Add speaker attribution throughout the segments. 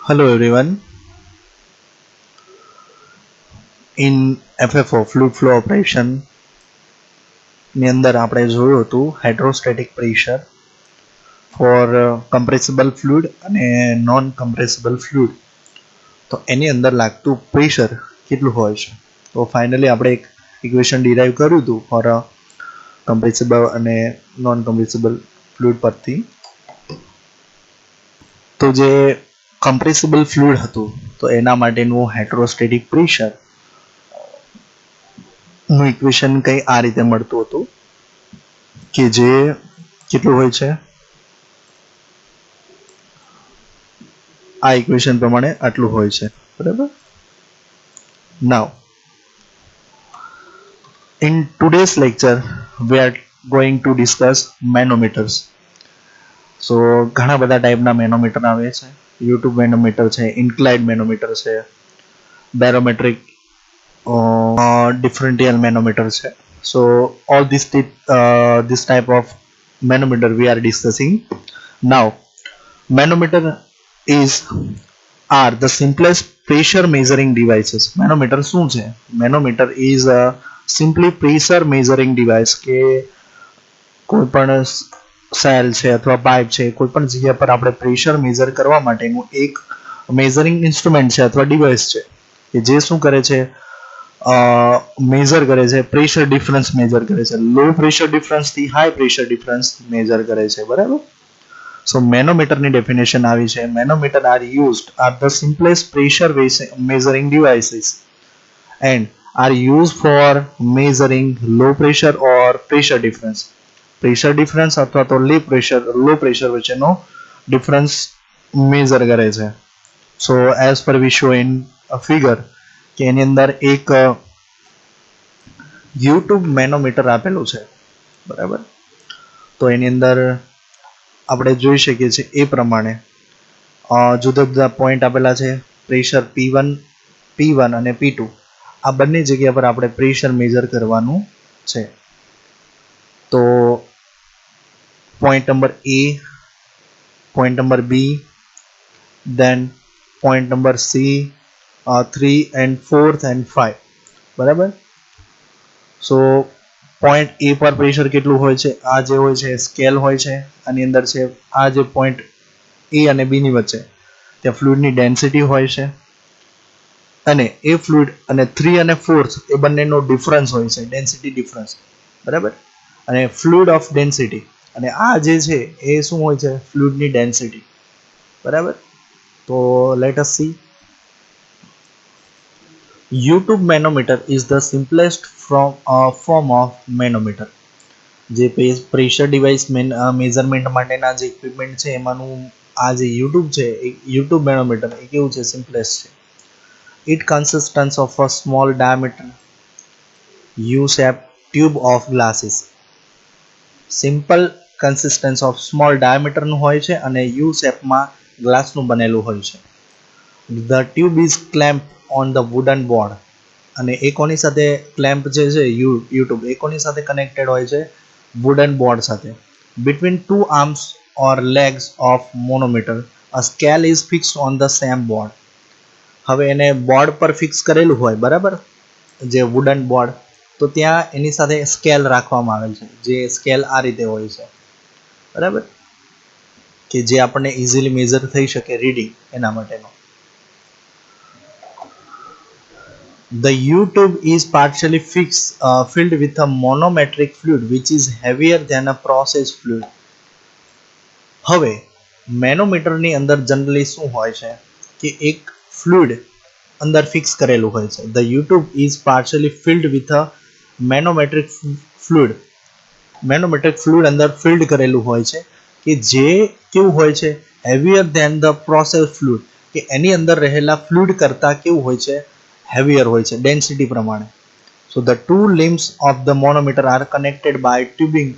Speaker 1: Hello everyone. In FFO fluid flow operation ની અંદર આપણે જોયું હતું હાઇડ્રોસ્ટેટિક પ્રેશર ફોર કમ્પ્રેસિબલ ફ્લુઇડ અને નોન કમ્પ્રેસિબલ ફ્લુઇડ. તો એની અંદર લાગતું પ્રેશર કેટલું હોય છે. તો ફાઇનલી આપણે એક ઇક્વેશન ડિરાઈવ કર્યું હતું ફોર કમ્પ્રેસિબલ અને નોન કમ્પ્રેસિબલ ફ્લુઇડ પરથી. તો જે કમ્પ્રેસિબલ ફ્લુઇડ હતું તો એના માટેનું હાઇડ્રોસ્ટેટિક પ્રેશર નું ઇક્વેશન કંઈ આ રીતે મળતું હતું કે જે કેટલું હોય છે, આ ઇક્વેશન પ્રમાણે આટલું હોય છે, બરાબર. નાઉ in today's lecture we are going to discuss manometers. so ઘણા બધા ટાઈપના મેનોમીટર આવે છે. યુટ્યુબ મેનોમીટર છે, ઇન્ક્લાઇન્ડ મેનોમીટર છે, બેરોમેટ્રિક differential manometer છે. so all this type of manometer we are discussing now. manometer are the simplest pressure measuring devices. manometer શું છે? manometer is a simply pressure measuring device કે કોઈ પણ cell છે અથવા pipe છે, કોઈ પણ જગ્યા પર આપણે પ્રેશર મેઝર કરવા માટેનું એક મેઝરિંગ ઇન્સ્ટ્રુમેન્ટ છે અથવા ડિવાઇસ છે કે જે શું કરે છે, મેઝર કરે છે, પ્રેશર ડિફરન્સ મેઝર કરે છે, લો પ્રેશર ડિફરન્સ થી હાઈ પ્રેશર ડિફરન્સ મેઝર કરે છે, બરાબર. સો મેનોમીટરની ડેફિનેશન આવી છે. Manometer are the simplest pressure measuring devices and are used for measuring low pressure or pressure difference. Pressure difference અથવા તો લો પ્રેશર વચ્ચેનો ડિફરન્સ મેઝર કરે છે. સો as per V show in figure કે એની અંદર એક યુટ્યુબ મેનોમીટર આપેલું છે, બરાબર. તો એની અંદર આપણે જોઈ શકીએ છીએ એ પ્રમાણે જુદા જુદા પોઈન્ટ આપેલા છે. પ્રેશર P1 અને P2 આ બંને જગ્યા પર આપણે પ્રેશર મેજર કરવાનું છે. તો point number A, point number B, then point number C, 3 and 4th and 5, બરાબર. સો પોઈન્ટ A પર પ્રેશર કેટલું હોય છે, આ જે હોય છે સ્કેલ હોય છે, આની અંદર છે આ જે પોઈન્ટ A અને B ની વચ્ચે ત્યાં ફ્લુઇડની ડેન્સિટી હોય છે અને એ ફ્લુઇડ અને 3 અને 4th એ બંનેનો ડિફરન્સ હોય છે, ડેન્સિટી ડિફરન્સ, બરાબર. અને ફ્લુઇડ ઓફ ડેન્સિટી અને આ જે છે એ શું હોય છે, ફ્લુઇડની ડેન્સિટી, બરાબર. તો let S C. YouTube manometer is the simplest form of manometer. જે પ્રેશર ડિવાઇસ મેઝરમેન્ટ માટેના જે ઇક્વિપમેન્ટ છે એમાંનું આ જે યુટ્યુબ મેનોમીટર એ કેવું છે, સિમ્પલેસ્ટ છે. It consists of a small diameter U-shaped tube of glasses. Simple consistence of small ડાયામીટરનું હોય છે અને યુ શેપમાં ગ્લાસનું બનેલું હોય છે. The tube is clamped on the wooden board. અને એ કોની સાથે ક્લેમ્પ જે છે યુટ્યુબ એ કોની સાથે કનેક્ટેડ હોય છે, વુડન બોર્ડ સાથે. Between two arms or legs of manometer a scale is fixed on the same board. હવે એને બોર્ડ પર ફિક્સ કરેલું હોય, બરાબર, જે વુડન બોર્ડ, તો ત્યાં એની સાથે સ્કેલ રાખવામાં આવેલ છે. જે સ્કેલ આ રીતે હોય છે, બરાબર, કે જે આપણને ઇઝીલી મેઝર થઈ શકે રીડિંગ એના માટેનો. The U-tube is partially filled with a monometric fluid which is heavier than a process fluid. હવે મેનોમીટરની અંદર જનરલી શું હોય છે કે એક ફ્લુઇડ અંદર ફિક્સ કરેલું હોય છે. The U-tube is partially filled with a manometric fluid. Manometric fluid અંદર ફિલ્ડ કરેલું હોય છે કે જે કેવું હોય છે, heavier than the process fluid, કે એની અંદર રહેલા ફ્લુઇડ કરતાં કેવું હોય છે, હેવીયર હોય છે ડેન્સિટી પ્રમાણે. So the two limbs of the manometer are connected by tubing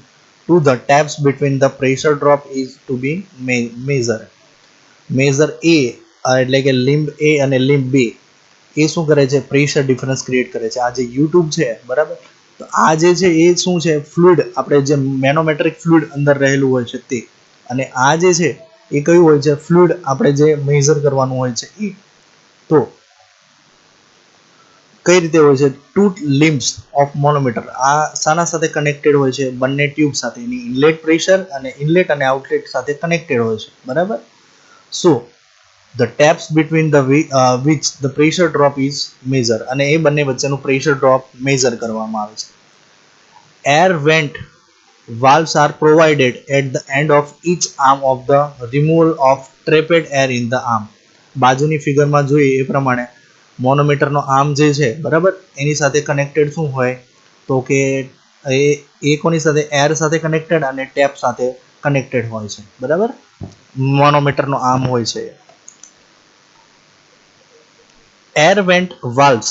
Speaker 1: to the tabs between the pressure drop is to be measured. Measure A એટલે કે લિમ્બ A અને લિમ્બ B એ શું કરે છે, પ્રેશર ડિફરન્સ ક્રિએટ કરે છે. આ જે યુટ્યુબ છે, બરાબર, તો આ જે છે એ શું છે, ફ્લુઇડ, આપણે જે મેનોમેટ્રિક ફ્લુઇડ અંદર રહેલું હોય છે તે, અને આ જે છે એ કયું હોય છે? ફ્લુઇડ આપણે જે મેઝર કરવાનું હોય છે એ. તો કઈ રીતે હોય છે? ટુ લિમ્બ્સ ઓફ મોનોમીટર આ શાના સાથે કનેક્ટેડ હોય છે? બંને ટ્યુબ સાથે, એની ઇનલેટ પ્રેશર અને ઇનલેટ અને આઉટલેટ સાથે કનેક્ટેડ હોય છે, બરાબર. સો the taps between the which the pressure drop is measured, અને એ બંને વચ્ચેનું પ્રેશર ડ્રોપ મેઝર કરવામાં આવે છે. Air vent valves are provided at the end of each arm of the removal of trapped air in the arm. બાજુની ફિગરમાં જોઈએ એ પ્રમાણે મોનોમીટરનો arm જે છે, બરાબર, એની સાથે કનેક્ટેડ શું હોય? તો કે એ કોની સાથે? એર સાથે કનેક્ટેડ અને ટેપ સાથે કનેક્ટેડ હોય છે, બરાબર. મોનોમીટરનો આર્મ હોય છે. Air vent valves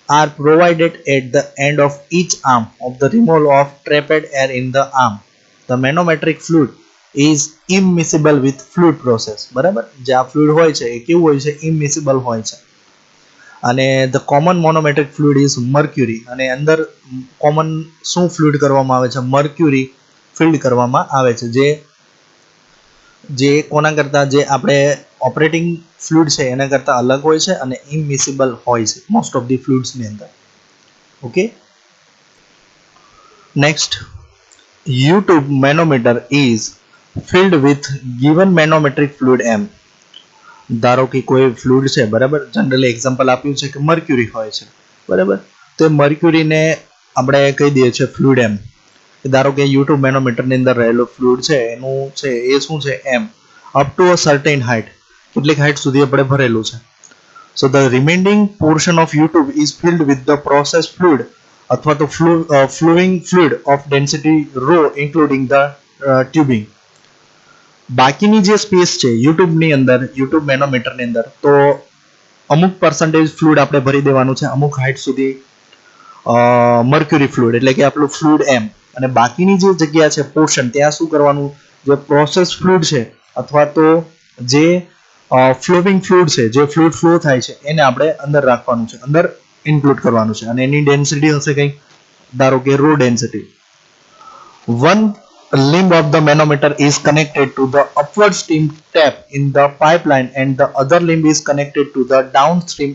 Speaker 1: are provided at the end of each arm of the removal of trapped air in the arm. The manometric fluid is immiscible with fluid process. બરાબર, જે આ fluid હોય છે એ કેવું હોય છે? ઇમિસિબલ હોય છે. અને the common monometric fluid is mercury, અને અંદર કોમન શું ફ્લુઇડ કરવામાં આવે છે? મર્ક્યુરી ફિલ્ડ કરવામાં આવે છે, જે કોના કરતા, જે આપણે ઓપરેટિંગ ફ્લુઇડ છે એના કરતા અલગ હોય છે અને ઇમિસિબલ હોય છે મોસ્ટ ઓફ ધી ફ્લુઇડ્સની અંદર. Okay, next, YouTube manometer is filled with given manometric fluid M. ધારો કે કોઈ ફ્લુઇડ છે, બરાબર, જનરલી એક્ઝામ્પલ આપ્યું છે કે મર્ક્યુરી હોય છે, બરાબર. તો મર્ક્યુરીને આપણે કહી દઈએ છીએ ફ્લુઇડ M. ધારો કે યુટ્યુબ મેનોમીટરની અંદર રહેલો ફ્લુઇડ છે એનું છે એ શું છે? M. Up to a certain height, કેટલીક હાઇટ સુધી આપણે ભરેલું છે. So the remaining portion of U tube is filled with the process fluid અથવા તો flowing fluid of density rho including the tubing. બાકીની જે સ્પેસ છે યુટ્યુબની અંદર, યુટ્યુબ મેનોમીટરની અંદર, તો અમુક પર્સન્ટેજ ફ્લુઇડ આપણે ભરી દેવાનું છે, અમુક હાઇટ સુધી મર્ક્યુરી ફ્લુઇડ, એટલે કે આપણું ફ્લુઇડ M. અને બાકીની જે જગ્યા છે પોર્શન, ત્યાં શું કરવાનું? જે પ્રોસેસ ફ્લુઇડ છે અથવા તો જે ફ્લોવિંગ ફ્લુઇડ છે, જે ફ્લુઇડ ફ્લો થાય છે, એને આપણે અંદર રાખવાનું છે, અંદર ઇન્ક્લુડ કરવાનું છે. અને એની ડેન્સિટી હશે કંઈક, ધારો કે rho density. One limb of the manometer is connected to the upward stream tap in the pipeline and the other limb is connected to the downstream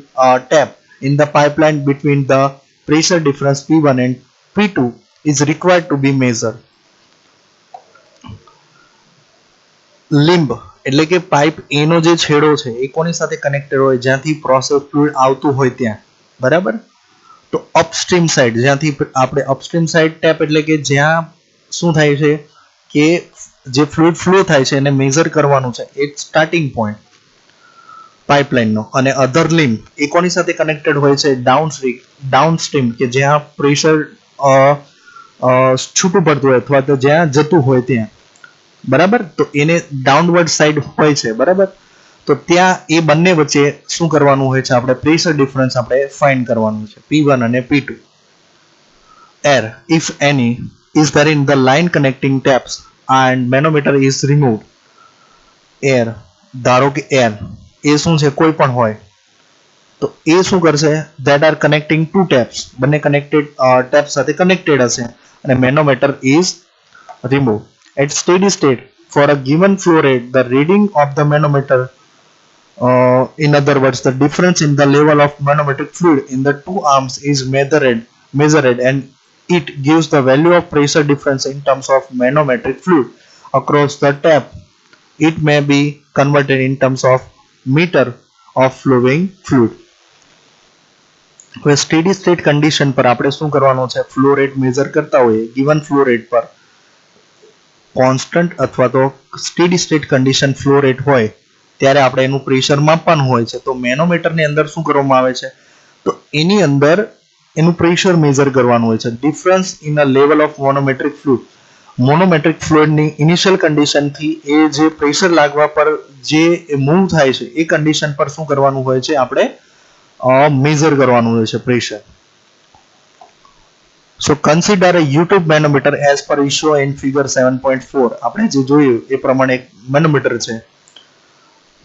Speaker 1: tap in the pipeline. Between the pressure difference P1 and P2 is required to be measured. લિમ્બ એટલે કે pipe એનો જે છેડો છે એ કોની સાથે connected હોય? જ્યાંથી પ્રોસેસ ફ્લુઇડ આવતું હોય ત્યાં, બરાબર. તો અપસ્ટ્રીમ સાઇડ, જ્યાંથી આપણે અપસ્ટ્રીમ સાઇડ ટેપ એટલે કે જ્યાં શું થાય છે કે જે ફ્લુઇડ ફ્લો થાય છે એને મેઝર કરવાનું છે, એ સ્ટાર્ટિંગ પોઈન્ટ પાઇપલાઇનનો. અને અધર લિમ્બ એ કોની સાથે કનેક્ટેડ હોય છે? ડાઉનસ્ટ્રીમ, કે જ્યાં પ્રેશર છૂટું પડતું હોય અથવા તો જ્યાં જતું હોય ત્યાં, બરાબર. તો એને ડાઉનવર્ડ સાઇડ હોય છે, બરાબર. તો ત્યાં એ બંને વચ્ચે શું કરવાનું હોય છે? આપણે પ્રેશર ડિફરન્સ આપણે ફાઇન્ડ કરવાનું છે, P1 અને P2. Air, if any, is there in the line connecting taps and manometer is removed. Air, ધારો કે એર એ શું છે? કોઈ પણ હોય, તો એ શું કરશે? that are connecting two taps, બંને કનેક્ટેડ ટેપ સાથે કનેક્ટેડ હશે અને manometer is removed. At steady state for a given flow rate, the reading of the manometer, in other words, the difference in the level of manometric fluid in the two arms is measured and it gives the value of pressure difference in terms of manometric fluid across the tap. It may be converted in terms of meter of flowing fluid. Steady state condition પર આપણે શું કરવાનું છે? Flow rate measure કરતા હોઈએ, given flow rate પર constant અથવા તો steady state condition flow rate હોય ત્યારે આપણે એનું પ્રેશર માપવાનું હોય છે. તો મેનોમીટરની અંદર શું કરવામાં આવે છે? તો એની અંદર એનું પ્રેશર મેઝર કરવાનું હોય છે. Difference in a level of manometric fluid, manometric ફ્લુઇડની ઇનિશિયલ કન્ડિશનથી એ જે પ્રેશર લાગવા પર જે મૂવ થાય છે એ કન્ડિશન પર શું કરવાનું હોય છે? આપણે મેઝર કરવાનું હોય છે pressure. So consider a YouTube manometer as per issue in figure 7.4. આપણે જે જોયું એ પ્રમાણે એક મેનોમીટર છે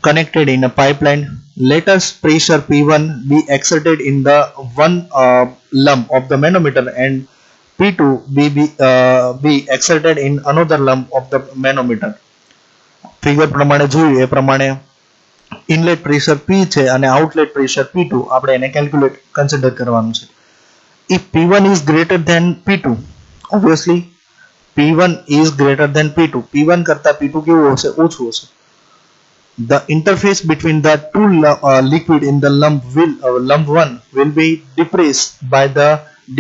Speaker 1: connected in a pipeline. Let us pressure P1 be exerted in the one lumb of the manometer and P2 be exerted in another lumb of the manometer. Figure પ્રમાણે જોયું એ પ્રમાણે inlet pressure P છે અને outlet pressure P2 આપણે એને calculate consider કરવાનું છે. If P1 is greater than P2, obviously P1 is greater than P2. P1 કરતા P2 કેવું હશે? ઓછું હશે. The interface between the two liquid in the lump 1 will be depressed by the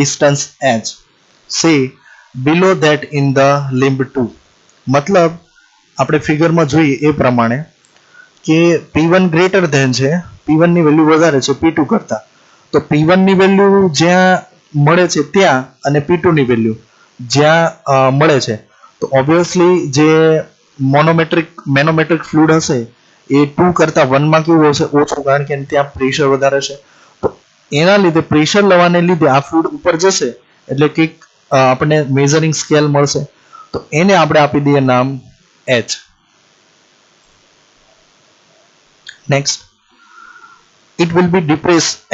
Speaker 1: distance h, say below that in the limb 2. મતલબ આપણે ફિગરમાં જોઈએ એ પ્રમાણે કે P1 ગ્રેટર ધેન છે, P1 ની વેલ્યુ વધારે છે P2 કરતા, તો P1 ની વેલ્યુ જ્યાં મળે છે ત્યાં અને P2 ની વેલ્યુ જ્યાં મળે છે, તો ઓબ્વિયસલી જે મેનોમેટ્રિક ફ્લુઇડ હશે એ 2 કરતા 1 માં કેવું હશે? ઓછું, કારણ કે ત્યાં પ્રેશર વધારે છે. તો એના લીધે પ્રેશર લેવાને લીધે આ ફ્લુઇડ ઉપર જશે એટલે કે આપણને મેઝરિંગ સ્કેલ મળશે, તો એને આપણે આપી દઈએ નામ H. Next, it will be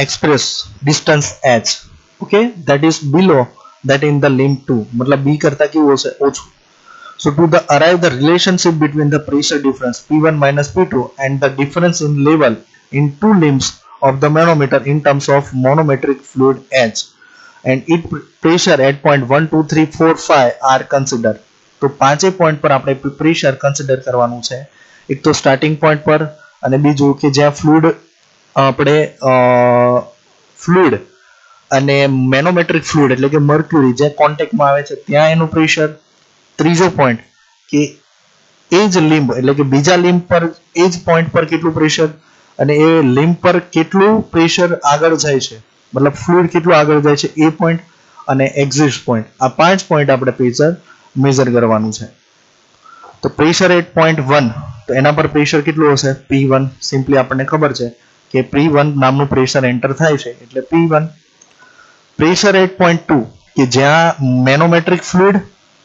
Speaker 1: express distance h, okay, that is below that in the limb 2, मतलब B करता કેવું હશે? ઓછું. So to arrive the relationship between the pressure difference P1 minus P2 and the difference in level in two limbs of the manometer in terms of manometric fluid H and its pressure at point 1, 2, 3, 4, 5 are considered. તો પાંચે point પર આપણે pressure consider કરવાનું છે. એક તો starting point પર અને બીજું કે જ્યાં ફ્લુઇડ અને મેનોમેટ્રિક ફ્લુઇડ એટલે કે મર્ક્યુરી જે કોન્ટેક્ટમાં આવે છે ત્યાં એનું પ્રેશર. ત્રીજો પોઈન્ટ કે એ જ લિમ્બ એટલે કે બીજા લિમ્બ પર એ જ પોઈન્ટ પર કેટલું પ્રેશર અને એ લિમ્બ પર કેટલું પ્રેશર આગળ જાય છે, મતલબ ફ્લુઇડ કેટલું આગળ જાય છે એ પોઈન્ટ અને એક્ઝિટ પોઈન્ટ, આ 5 પોઈન્ટ આપણે પ્રેશર મેઝર કરવાનું છે. તો પ્રેશર એટ પોઈન્ટ 1, તો એના પર પ્રેશર કેટલું હશે? P1. સિમ્પલી આપણને ખબર છે કે P1 નામનું પ્રેશર એન્ટર થાય છે એટલે P1. પ્રેશર એટ પોઈન્ટ 2 કે જ્યાં મેનોમેટ્રિક ફ્લુઇડ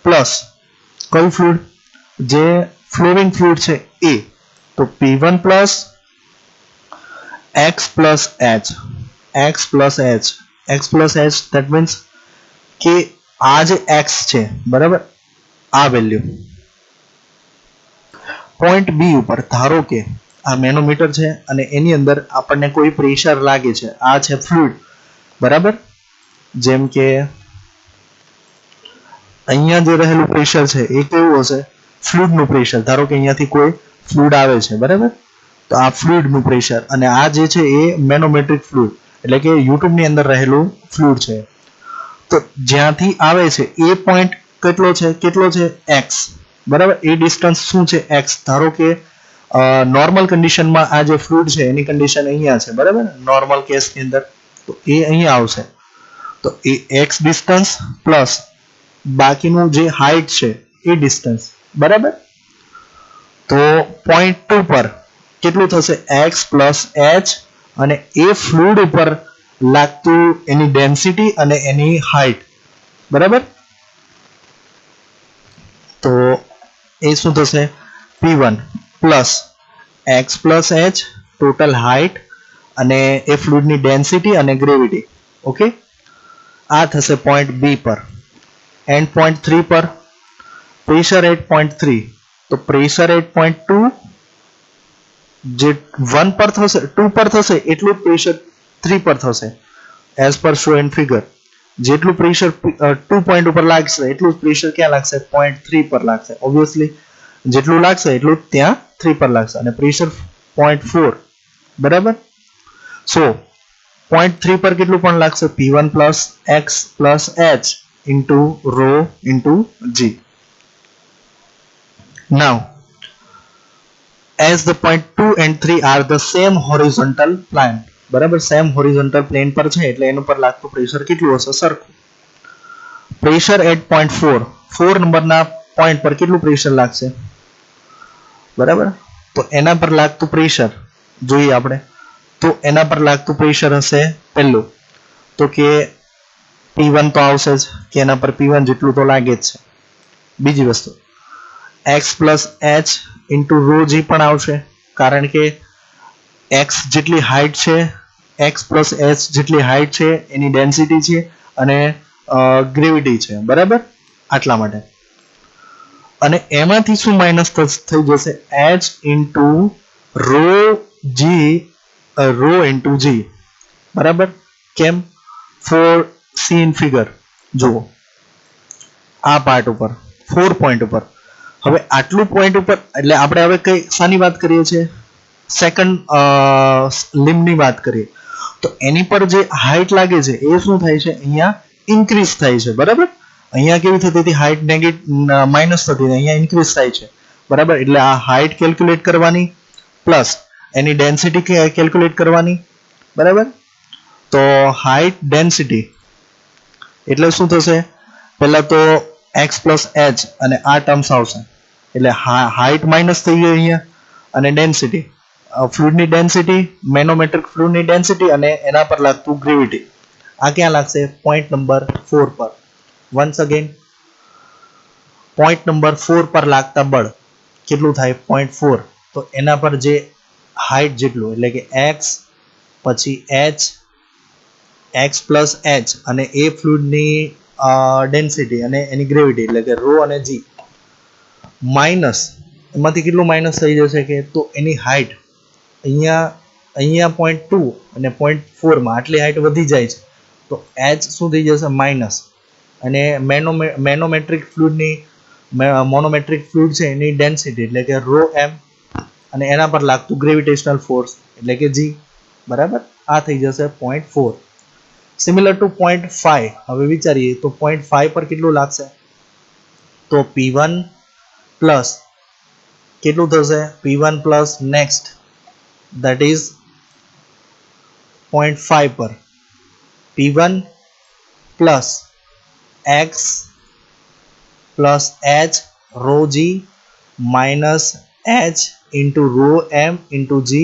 Speaker 1: પ્લસ કયું ફ્લુઇડ? જે ફ્લોવિંગ ફ્લુઇડ છે એ, તો P1 plus x plus h, that means કે આ જે x છે બરાબર, આ વેલ્યુ પોઈન્ટ B ઉપર, ધારો કે આ મેનોમીટર છે અને એની અંદર આપણને કોઈ પ્રેશર લાગે છે, આ છે ફ્લુઇડ બરાબર, જેમ કે અહીંયા જે રહેલું પ્રેશર છે એ કેવું હશે? ફ્લુઇડનું પ્રેશર. ધારો કે અહીંયાથી કોઈ ફ્લુઇડ આવે છે બરાબર, તો આ ફ્લુઇડનું પ્રેશર અને આ જે છે એ મેનોમેટ્રિક ફ્લુઇડ એટલે કે યુટ્યુબની અંદર રહેલું ફ્લુઇડ છે. તો જ્યાંથી આવે છે એ પોઈન્ટ કેટલો છે? x બરાબર. એ ડિસ્ટન્સ શું છે? x. ધારો કે નોર્મલ કન્ડિશનમાં આ જે ફ્લુઇડ છે એની કન્ડિશન અહીંયા છે બરાબર, નોર્મલ કેસની અંદર, તો એ અહીંયા આવશે, તો એ x ડિસ્ટન્સ પ્લસ બાકીનું જે હાઈટ છે એ ડિસ્ટન્સ બરાબર. તો પોઈન્ટ 2 પર કેટલું થશે? x પ્લસ h અને એ ફ્લુઇડ ઉપર લાગતું એની ડેન્સિટી અને એની હાઈટ બરાબર. તો એ શું થશે? P1 plus x plus h total height અને એ ફ્લુઇડની ડેન્સિટી અને ગ્રેવિટી. ઓકે, આ થશે પોઈન્ટ B પર. એન્ડ પોઈન્ટ 3 પર પ્રેશર એટ પોઈન્ટ 3, તો પ્રેશર એટ પોઈન્ટ 2 જે 1 પર થશે 2 પર થશે એટલું જ પ્રેશર 3 પર થશે as per show and figure. જેટલું પ્રેશર 2 પોઈન્ટ ઉપર લાગશે એટલું જ પ્રેશર ક્યાં લાગશે? પોઈન્ટ 3 પર લાગશે. ઓબ્વિયસલી જેટલું લાગશે એટલું ત્યાં 3 પર લાગશે અને પ્રેશર પોઈન્ટ 4 બરાબર. સો પોઈન્ટ 3 પર કેટલું પણ લાગશે? P1 plus x plus h into rho into g. Now, as the point 2 and 3 are the same horizontal plane, બરાબર, સેમ હોરિઝોન્ટલ પ્લેન પર છે એટલે એનું પર લાગતું પ્રેશર કેટલું હશે? સરખું. પ્રેશર એટ પોઈન્ટ 4 નંબરના પોઈન્ટ પર કેટલું પ્રેશર લાગશે? બરાબર, તો એના પર લાગતું પ્રેશર જોઈએ આપણે, તો એના પર લાગતું પ્રેશર હશે પહેલું તો કે P1 તો આવશે જ કે એના પર P1 જેટલું તો લાગે જ છે. બીજી વસ્તુ x plus h into rho g પણ આવશે, કારણ કે x જેટલી હાઈટ છે, x પ્લસ h જેટલી હાઈટ છે એની ડેન્સિટી છે અને ગ્રેવિટી છે બરાબર, આટલા માટે. અને એમાંથી શું માઇનસ થઈ જશે h ઇન્ટુ રો જી રો ઇન્ટુ જી બરાબર કેમ ફોર સી ઇન ફિગર જુઓ આ પાર્ટ ઉપર 4 પોઈન્ટ ઉપર હવે આટલું પોઈન્ટ ઉપર એટલે આપણે હવે કઈ શાની વાત કરીએ છીએ સેકન્ડ લિમ્બની વાત કરીએ તો એની પર જે હાઈટ લાગે છે એ શું થાય છે અહીંયા ઇન્ક્રીઝ થાય છે બરાબર અહીંયા કેવી થતી હતી હાઈટ માઇનસ થતી હતી અહીંયા ઇન્ક્રીઝ થાય છે બરાબર એટલે આ હાઈટ કેલ્ક્યુલેટ કરવાની પ્લસ એની ડેન્સિટી કેલ્ક્યુલેટ કરવાની બરાબર તો હાઈટ ડેન્સિટી એટલે શું થશે પહેલા તો x પ્લસ h અને આ ટર્મ્સ આવશે એટલે હાઈટ માઇનસ થઈ ગઈ અહીંયા અને ડેન્સિટી ફ્લુઇડની ડેન્સિટી મેનોમેટ્રિક ફ્લુઇડની ડેન્સિટી અને એના પર લાગતું ગ્રેવિટી આ ક્યાં લાગશે પોઈન્ટ નંબર 4 પર વન્સ અગેન પોઈન્ટ નંબર 4 પર લાગતા બળ કેટલું થાય 0.4 તો એના પર જે હાઈટ જેટલું એટલે કે x પછી x પ્લસ h અને એ ફ્લુઇડની ડેન્સિટી અને એની ગ્રેવિટી એટલે કે રો અને જી માઇનસ એમાંથી કેટલું માઇનસ થઈ જશે કે તો એની હાઈટ અહીંયા 0.2 અને 0.4 માં આટલી હાઈટ વધી જાય છે તો h શું થઈ જશે માઇનસ અને મેનોમેટ્રિક ફ્લુઇડની મોનોમેટ્રિક ફ્લુઇડ છે એની ડેન્સિટી એટલે કે રો એમ અને એના પર લાગતું ગ્રેવિટેશનલ ફોર્સ એટલે કે જી બરાબર આ થઈ જશે 0.4 સિમિલર ટુ 0.5 હવે વિચારીએ તો 0.5 પર કેટલું લાગશે તો P1 પ્લસ કેટલું થશે P1 plus next that is 0.5 પર P1 plus x plus h rho g minus h into rho m into g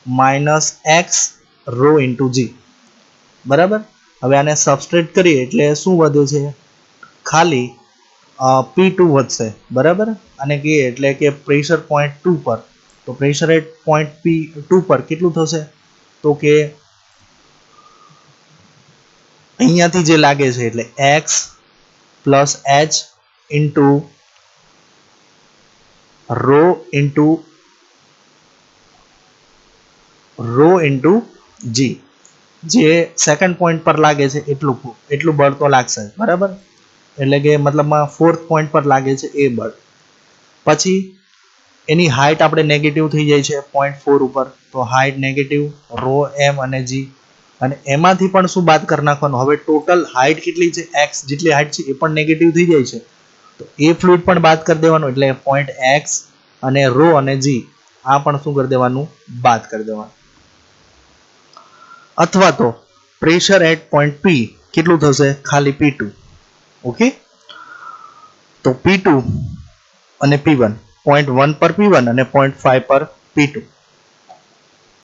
Speaker 1: minus x rho into g બરાબર હવે આને સબસ્ટ્રેટ કરીએ એટલે શું વધે છે ખાલી P2 વધશે બરાબર અને કહીએ એટલે કે પ્રેશર પોઈન્ટ 2 પર તો પ્રેશર એટ પોઈન્ટ P2 પર કેટલું થશે તો કે અહીંયાથી જે લાગે છે એટલે x plus h into rho into g જે સેકન્ડ પોઈન્ટ પર લાગે છે એટલું બળ તો લાગશે બરાબર એટલે કે મતલબમાં ફોર્થ પોઈન્ટ પર લાગે છે એ બળ પછી એની હાઈટ આપણે નેગેટિવ થઈ જાય છે 0.4 ઉપર તો હાઈટ નેગેટિવ રો એમ અને જી અને એમાંથી પણ શું બાદ કરી નાખવાનું હવે ટોટલ હાઈટ કેટલી છે x જેટલી હાઈટ છે એ પણ નેગેટિવ થઈ જાય છે તો એ ફ્લુઇડ પણ બાદ કરી દેવાનું એટલે પોઈન્ટ x અને રો અને જી આ પણ શું કરી દેવાનું બાદ કરી દેવાનું અથવા તો પ્રેશર એટ પોઈન્ટ P કેટલું થશે ખાલી P2 ઓકે તો P2 અને P1 0.1 પર P1 અને 0.5 પર P2